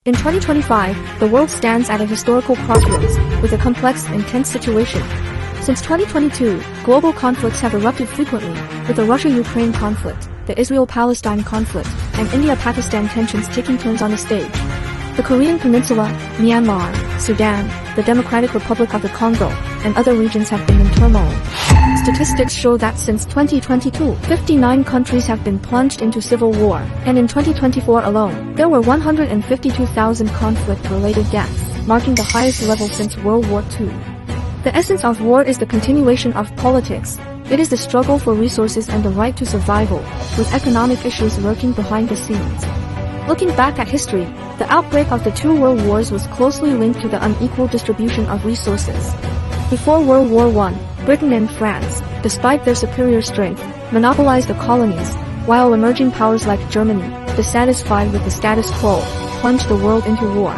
In 2025, the world stands at a historical crossroads, with a complex and tense situation. Since 2022, global conflicts have erupted frequently, with the Russia-Ukraine conflict, the Israel-Palestine conflict, and India-Pakistan tensions taking turns on the stage. The Korean Peninsula, Myanmar, Sudan, the Democratic Republic of the Congo, and other regions have been in turmoil. Statistics show that since 2022, 59 countries have been plunged into civil war, and in 2024 alone, there were 152,000 conflict-related deaths, marking the highest level since World War II. The essence of war is the continuation of politics. It is the struggle for resources and the right to survival, with economic issues lurking behind the scenes. Looking back at history, the outbreak of the two world wars was closely linked to the unequal distribution of resources. Before World War I, Britain and France, despite their superior strength, monopolized the colonies, while emerging powers like Germany, dissatisfied with the status quo, plunged the world into war.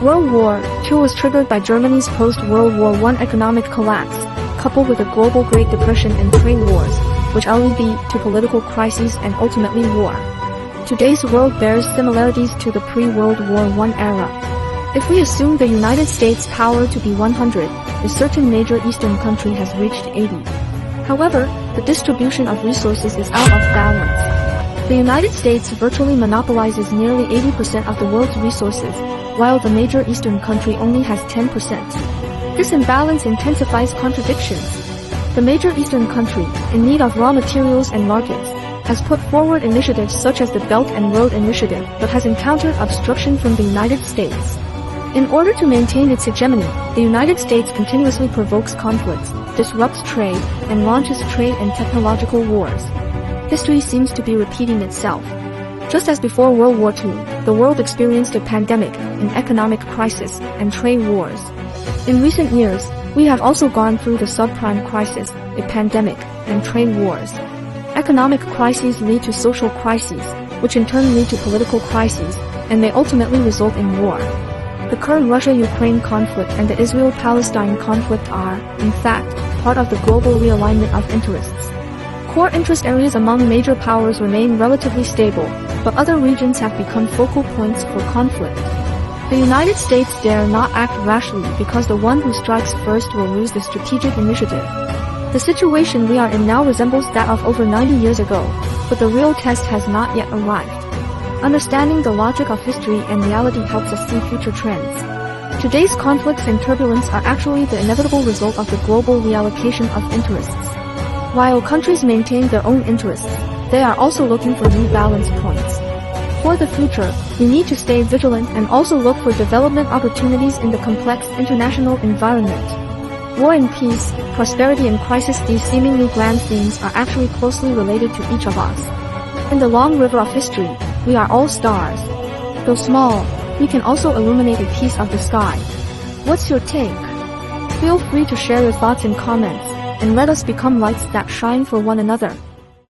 World War II was triggered by Germany's post-World War I economic collapse, coupled with a global Great Depression and trade wars, which all lead to political crises and ultimately war. Today's world bears similarities to the pre-World War I era. If we assume the United States' power to be 100, a certain major Eastern country has reached 80. However, the distribution of resources is out of balance. The United States virtually monopolizes nearly 80% of the world's resources, while the major Eastern country only has 10%. This imbalance intensifies contradictions. The major Eastern country, in need of raw materials and markets, has put forward initiatives such as the Belt and Road Initiative but has encountered obstruction from the United States. In order to maintain its hegemony, the United States continuously provokes conflicts, disrupts trade, and launches trade and technological wars. History seems to be repeating itself. Just as before World War II, the world experienced a pandemic, an economic crisis, and trade wars. In recent years, we have also gone through the subprime crisis, a pandemic, and trade wars. Economic crises lead to social crises, which in turn lead to political crises, and may ultimately result in war. The current Russia-Ukraine conflict and the Israel-Palestine conflict are, in fact, part of the global realignment of interests. Core interest areas among major powers remain relatively stable, but other regions have become focal points for conflict. The United States dare not act rashly because the one who strikes first will lose the strategic initiative. The situation we are in now resembles that of over 90 years ago, but the real test has not yet arrived. Understanding the logic of history and reality helps us see future trends. Today's conflicts and turbulence are actually the inevitable result of the global reallocation of interests. While countries maintain their own interests, they are also looking for new balance points. For the future, we need to stay vigilant and also look for development opportunities in the complex international environment. War and peace, prosperity and crisis, these seemingly bland themes are actually closely related to each of us. In the long river of history, we are all stars. Though small, we can also illuminate a piece of the sky. What's your take? Feel free to share your thoughts in comments, and let us become lights that shine for one another.